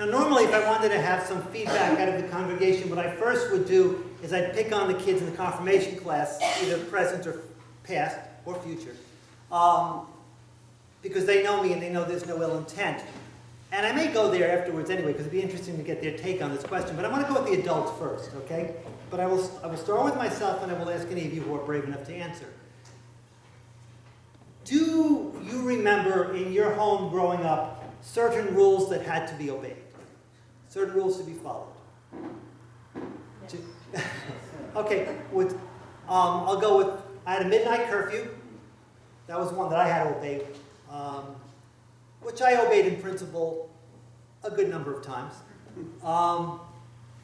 Now normally if I wanted to have some feedback out of the congregation, what I first would do is I'd pick on the kids in the confirmation class, either present or past or future, because they know me and they know there's no ill intent. And I may go there afterwards anyway, because it'd be interesting to get their take on this question, but I want to go with the adults first, okay? But I will start with myself and I will ask any of you who are brave enough to answer. Do you remember in your home growing up certain rules that had to be obeyed? Certain rules to be followed? Yes. Okay, I'll go with, I had a midnight curfew. That was one that I had to obey, which I obeyed in principle a good number of times.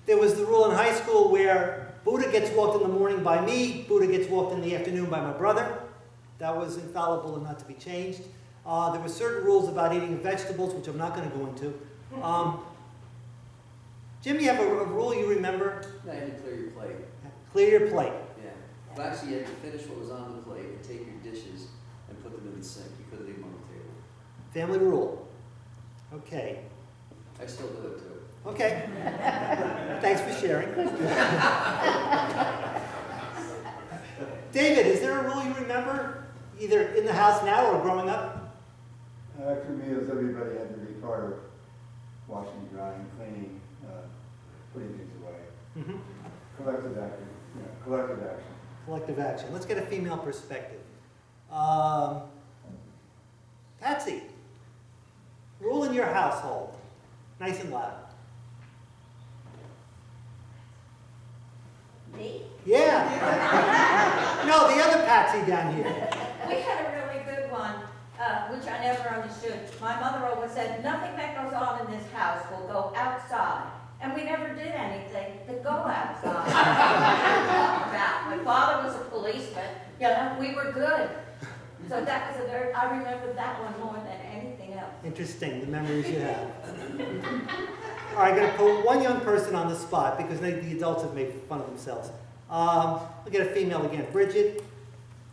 There was the rule in high school where Buddha gets walked in the morning by me, Buddha gets walked in the afternoon by my brother. That was infallible and not to be changed. There were certain rules about eating vegetables, which I'm not going to go into. Jim, you have a rule you remember? No, you had to clear your plate. Clear your plate. Yeah. Well, actually, you had to finish what was on the plate and take your dishes and put them in the sink. You couldn't leave them on the table. Family rule. Okay. I still do it too. Okay. Thanks for sharing. David, is there a rule you remember, either in the house now or growing up? For me, it was everybody had to be part of washing, drying, cleaning, putting things away. Mm-hmm. Collective action. Yeah, collective action. Collective action. Let's get a female perspective. Patsy, rule in your household. Nice and loud. Me? Yeah. No, the other Patsy down here. We had a really good one, which I never understood. My mother always said, nothing that goes on in this house will go outside. And we never did anything to go outside. My father was a policeman, we were good. So that was I remember that one more than anything else. Interesting, the memories you have. All right, I'm going to put one young person on the spot because the adults have made fun of themselves. We'll get a female again. Bridget,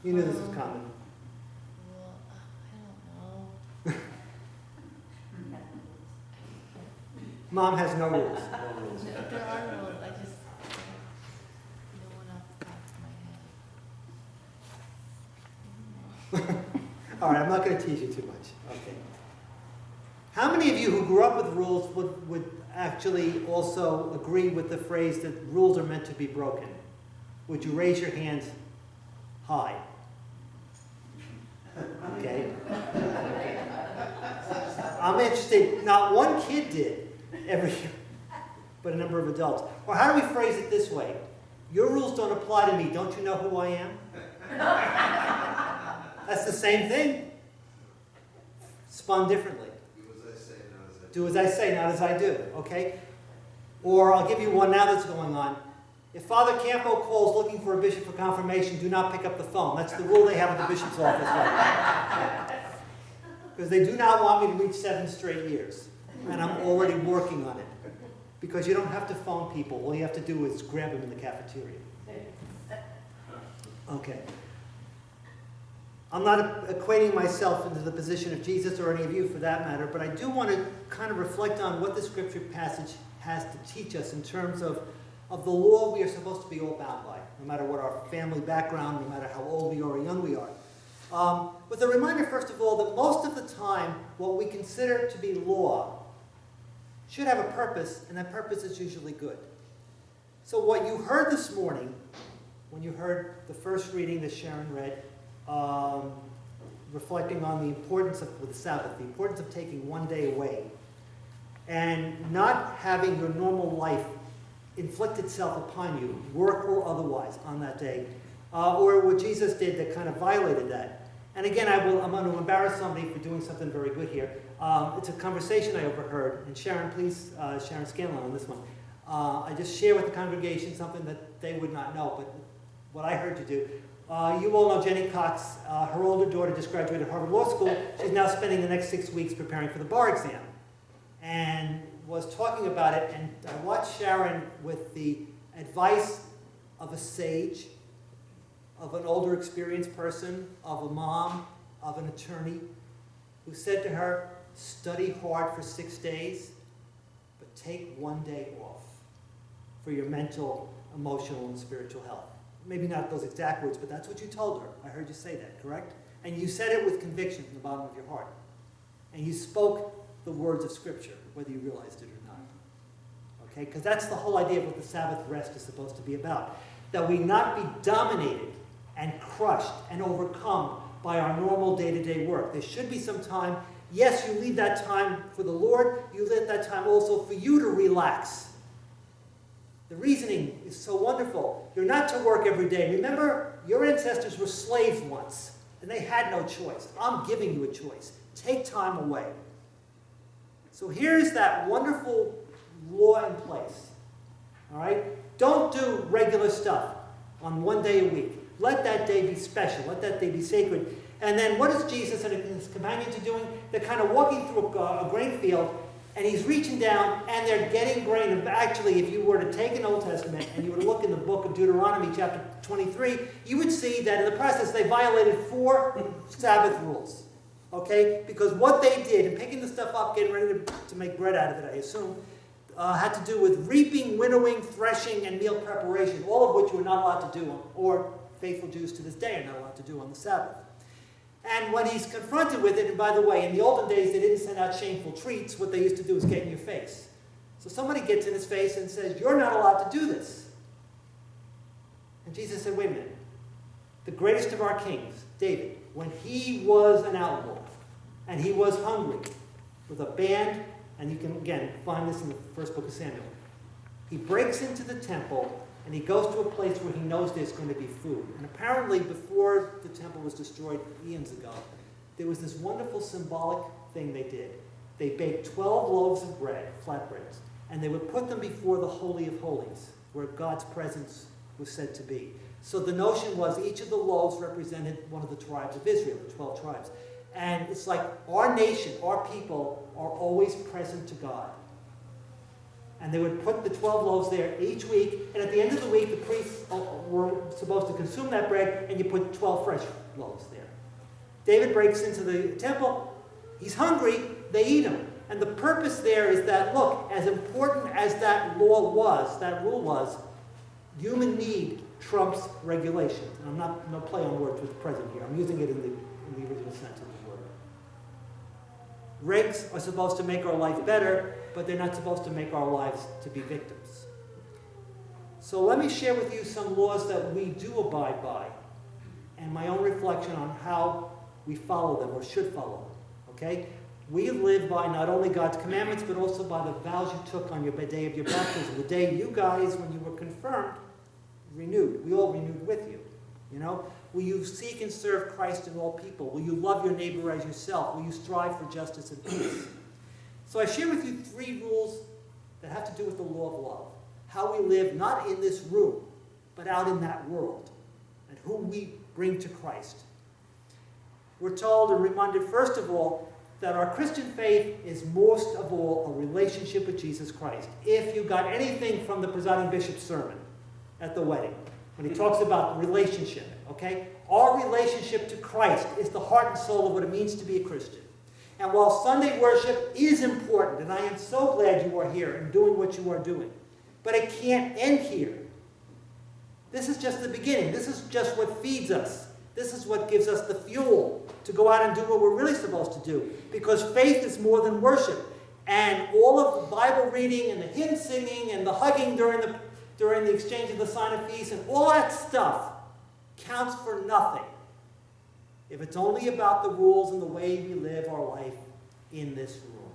you knew this was coming. Well, I don't know. Mom has no rules. No rules. There are rules, I just, no one off the top of my head. All right, I'm not going to tease you too much. Okay. How many of you who grew up with rules would actually also agree with the phrase that rules are meant to be broken? Would you raise your hands high? Okay. I'm interested, not one kid did every year, but a number of adults. Or how do we phrase it this way? Your rules don't apply to me. Don't you know who I am? That's the same thing, spun differently. Do as I say, not as I do, okay? Or I'll give you one now that's going on. If Father Campo calls looking for a bishop for confirmation, do not pick up the phone. That's the rule they have at the bishop's office right now. Because they do not want me to reach 7 straight years. And I'm already working on it. Because you don't have to phone people. All you have to do is grab them in the cafeteria. Okay. I'm not equating myself into the position of Jesus or any of you for that matter, but I do want to kind of reflect on what the scripture passage has to teach us in terms of the law we are supposed to be all bound by, no matter what our family background, no matter how old we are or young we are. With a reminder, first of all, that most of the time what we consider to be law should have a purpose, and that purpose is usually good. So what you heard this morning, when you heard the first reading that Sharon read, reflecting on the importance of the Sabbath, the importance of taking one day away, and not having your normal life inflict itself upon you, work or otherwise, on that day, or what Jesus did that kind of violated that. And again, I'm going to embarrass somebody for doing something very good here. It's a conversation I overheard, and Sharon, please, Sharon Scanlon on this one. I just share with the congregation something that they would not know, but what I heard you do. You all know Jenny Cox. Her older daughter just graduated Harvard Law School. She's now spending the next 6 weeks preparing for the bar exam. And was talking about it, and I watched Sharon with the advice of a sage, of an older experienced person, of a mom, of an attorney, who said to her, study hard for 6 days, take one day off for your mental, emotional, and spiritual health. Maybe not those exact words, but that's what you told her. I heard you say that, correct? And you said it with conviction from the bottom of your heart. And you spoke the words of Scripture, whether you realized it or not. Okay? Because that's the whole idea of what the Sabbath rest is supposed to be about. That we not be dominated and crushed and overcome by our normal day-to-day work. There should be some time. Yes, you leave that time for the Lord. You leave that time also for you to relax. The reasoning is so wonderful. You're not to work every day. Remember, your ancestors were slaves once, and they had no choice. I'm giving you a choice. Take time away. So here's that wonderful law in place. All right? Don't do regular stuff on one day a week. Let that day be special. Let that day be sacred. And then what is Jesus and his companions are doing? They're kind of walking through a grain field, and he's reaching down, and they're getting grain. And actually, if you were to take an Old Testament and you were to look in the book of Deuteronomy, chapter 23, you would see that in the process they violated 4 Sabbath rules. Okay? Because what they did in picking the stuff up, getting ready to make bread out of it, I assume, had to do with reaping, winnowing, threshing, and meal preparation, all of which you were not allowed to do, or faithful Jews to this day are not allowed to do on the Sabbath. And when he's confronted with it, and by the way, in the olden days, they didn't send out shameful treats. What they used to do is get in your face. So somebody gets in his face and says, you're not allowed to do this. And Jesus said, wait a minute. The greatest of our kings, David, when he was an outlaw, and he was hungry, with a band, and you can, again, find this in the first book of Samuel, he breaks into the temple, and he goes to a place where he knows there's going to be food. And apparently, before the temple was destroyed eons ago, there was this wonderful symbolic thing they did. They baked 12 loaves of bread, flatbreads, and they would put them before the Holy of Holies, where God's presence was said to be. So the notion was each of the loaves represented one of the tribes of Israel, the 12 tribes. And it's like our nation, our people, are always present to God. And they would put the 12 loaves there each week, and at the end of the week, the priests were supposed to consume that bread, and you put 12 fresh loaves there. David breaks into the temple. He's hungry. They eat him. And the purpose there is that, look, as important as that law was, that rule was, human need trumps regulation. And I'm not no play on words with the present here. I'm using it in the original sense of the word. Regs are supposed to make our life better, but they're not supposed to make our lives to be victims. So let me share with you some laws that we do abide by, and my own reflection on how we follow them, or should follow them. Okay? We live by not only God's commandments, but also by the vows you took on your day of your baptism, the day you guys, when you were confirmed, renewed. We all renewed with you. You know? Will you seek and serve Christ in all people? Will you love your neighbor as yourself? Will you strive for justice and peace? So I share with you 3 rules that have to do with the law of love. How we live, not in this room, but out in that world, and who we bring to Christ. We're told and reminded, first of all, that our Christian faith is most of all a relationship with Jesus Christ. If you got anything from the presiding bishop's sermon at the wedding, when he talks about relationship, okay? Our relationship to Christ is the heart and soul of what it means to be a Christian. And while Sunday worship is important, and I am so glad you are here and doing what you are doing, but it can't end here. This is just the beginning. This is just what feeds us. This is what gives us the fuel to go out and do what we're really supposed to do. Because faith is more than worship. And all of the Bible reading and the hymn singing and the hugging during the exchange of the sign of peace and all that stuff counts for nothing if it's only about the rules and the way we live our life in this world.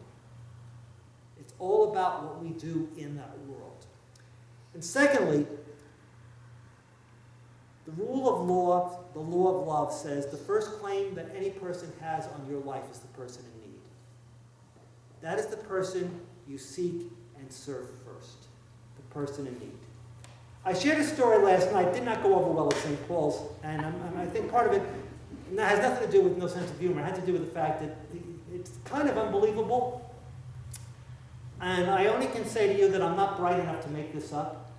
It's all about what we do in that world. And secondly, the law of love says the first claim that any person has on your life is the person in need. That is the person you seek and serve first, the person in need. I shared a story last night, did not go over well at St. Paul's, and I think part of it has nothing to do with no sense of humor. It had to do with the fact that it's kind of unbelievable, and I only can say to you that I'm not bright enough to make this up.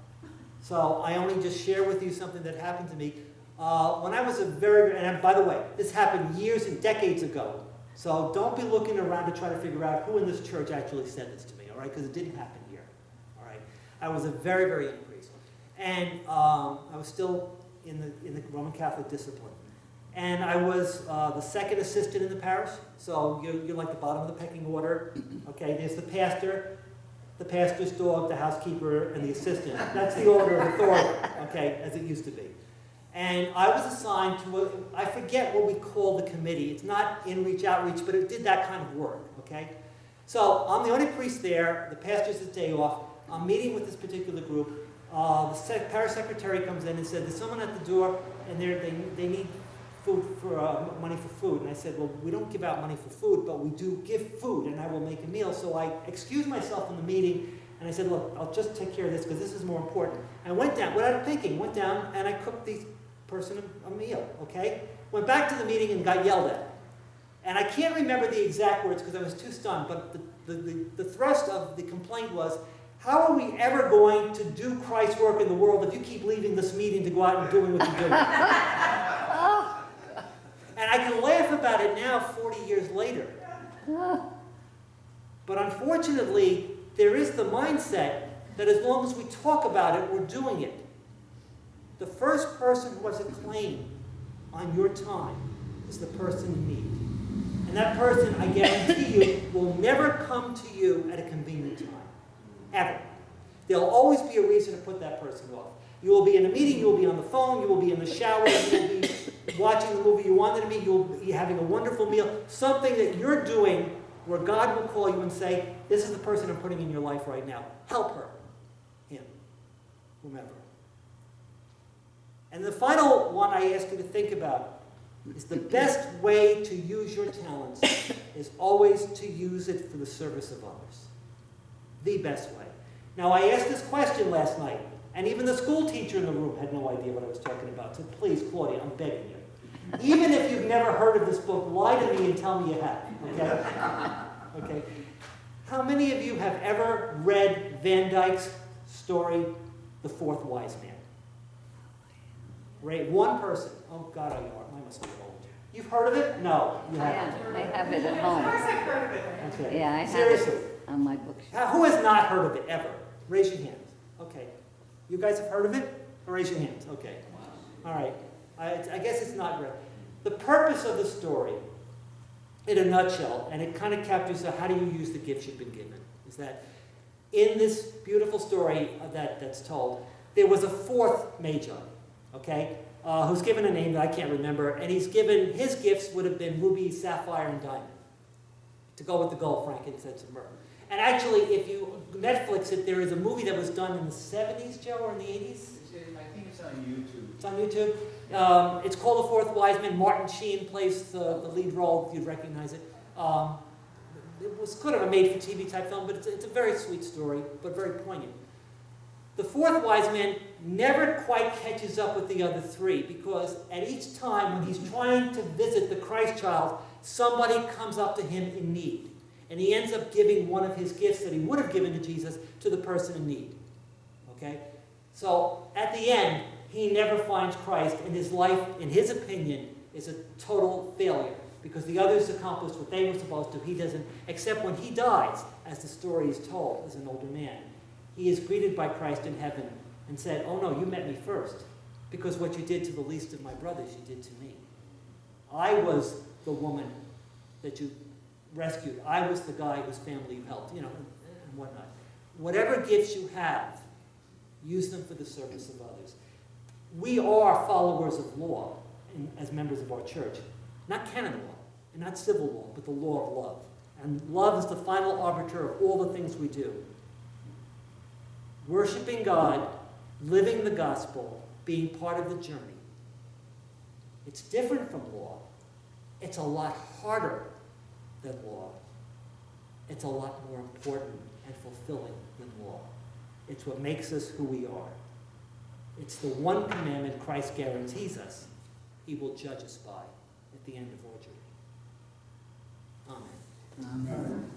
So I only just share with you something that happened to me. When I was and by the way, this happened years and decades ago. So don't be looking around to try to figure out who in this church actually said this to me, all right? Because it didn't happen here. I was a very, very young priest. And I was still in the Roman Catholic discipline. And I was the second assistant in the parish, so you're like the bottom of the pecking order. Okay, there's the pastor, the pastor's dog, the housekeeper, and the assistant. That's the order of authority, okay, as it used to be. And I was assigned to, I forget what we call the committee. It's not in-reach, outreach, but it did that kind of work, okay? So I'm the only priest there. The pastor's a day off. I'm meeting with this particular group. The parish secretary comes in and said, there's someone at the door, and they need food for money for food. And I said, well, we don't give out money for food, but we do give food, and I will make a meal. So I excused myself from the meeting, and I said, look, I'll just take care of this because this is more important. I went down, without thinking, went down, and I cooked this person a meal, okay? Went back to the meeting and got yelled at. And I can't remember the exact words because I was too stunned, but the thrust of the complaint was, how are we ever going to do Christ's work in the world if you keep leaving this meeting to go out and doing what you're doing? And I can laugh about it now, 40 years later. But unfortunately, there is the mindset that as long as we talk about it, we're doing it. The first person who has a claim on your time is the person in need. And that person, I guarantee you, will never come to you at a convenient time. Ever. There'll always be a reason to put that person off. You will be in a meeting, you will be on the phone, you will be in the shower, you will be watching the movie you wanted to be, you'll be having a wonderful meal, something that you're doing where God will call you and say, this is the person I'm putting in your life right now. Help her, him, whomever. And the final one I ask you to think about is the best way to use your talents is always to use it for the service of others. The best way. Now, I asked this question last night, and even the school teacher in the room had no idea what I was talking about. So please, Claudia, I'm begging you. Even if you've never heard of this book, lie to me and tell me you have. Okay? Okay. How many of you have ever read Van Dyke's story, The Fourth Wise Man? Right? One person. Oh, God, I must be old. You've heard of it? No, you haven't. I have it at home. Of course I've heard of it. Okay. Yeah, I have Seriously. it on my bookshelf. Who has not heard of it ever? Raise your hands. Okay. You guys have heard of it? Raise your hands. Okay. All right. I guess it's not real. The purpose of the story, in a nutshell, and it kind of captures how do you use the gifts you've been given, is that in this beautiful story that's told, there was a fourth magi, okay, who's given a name that I can't remember, and he's given, his gifts would have been ruby, sapphire, and diamond, to go with the gold, frankincense, and myrrh. And actually, if you Netflix it, there is a movie that was done in the 70s, Joe, or in the 80s? I think it's on YouTube. It's on YouTube. It's called The Fourth Wise Man. Martin Sheen plays the lead role. You'd recognize it. It was kind of a made-for-TV type film, but it's a very sweet story, but very poignant. The fourth wise man never quite catches up with the other three because at each time when he's trying to visit the Christ child, somebody comes up to him in need. And he ends up giving one of his gifts that he would have given to Jesus to the person in need. Okay? So at the end, he never finds Christ, and his life, in his opinion, is a total failure because the others accomplished what they were supposed to. He doesn't, except when he dies, as the story is told, as an older man. He is greeted by Christ in heaven and said, oh no, you met me first because what you did to the least of my brothers, you did to me. I was the woman that you rescued. I was the guy whose family you helped, and whatnot. Whatever gifts you have, use them for the service of others. We are followers of law as members of our church. Not canon law, and not civil law, but the law of love. And love is the final arbiter of all the things we do. Worshiping God, living the gospel, being part of the journey. It's different from law. It's a lot harder than law. It's a lot more important and fulfilling than law. It's what makes us who we are. It's the one commandment Christ guarantees us he will judge us by at the end of our journey. Amen. Amen.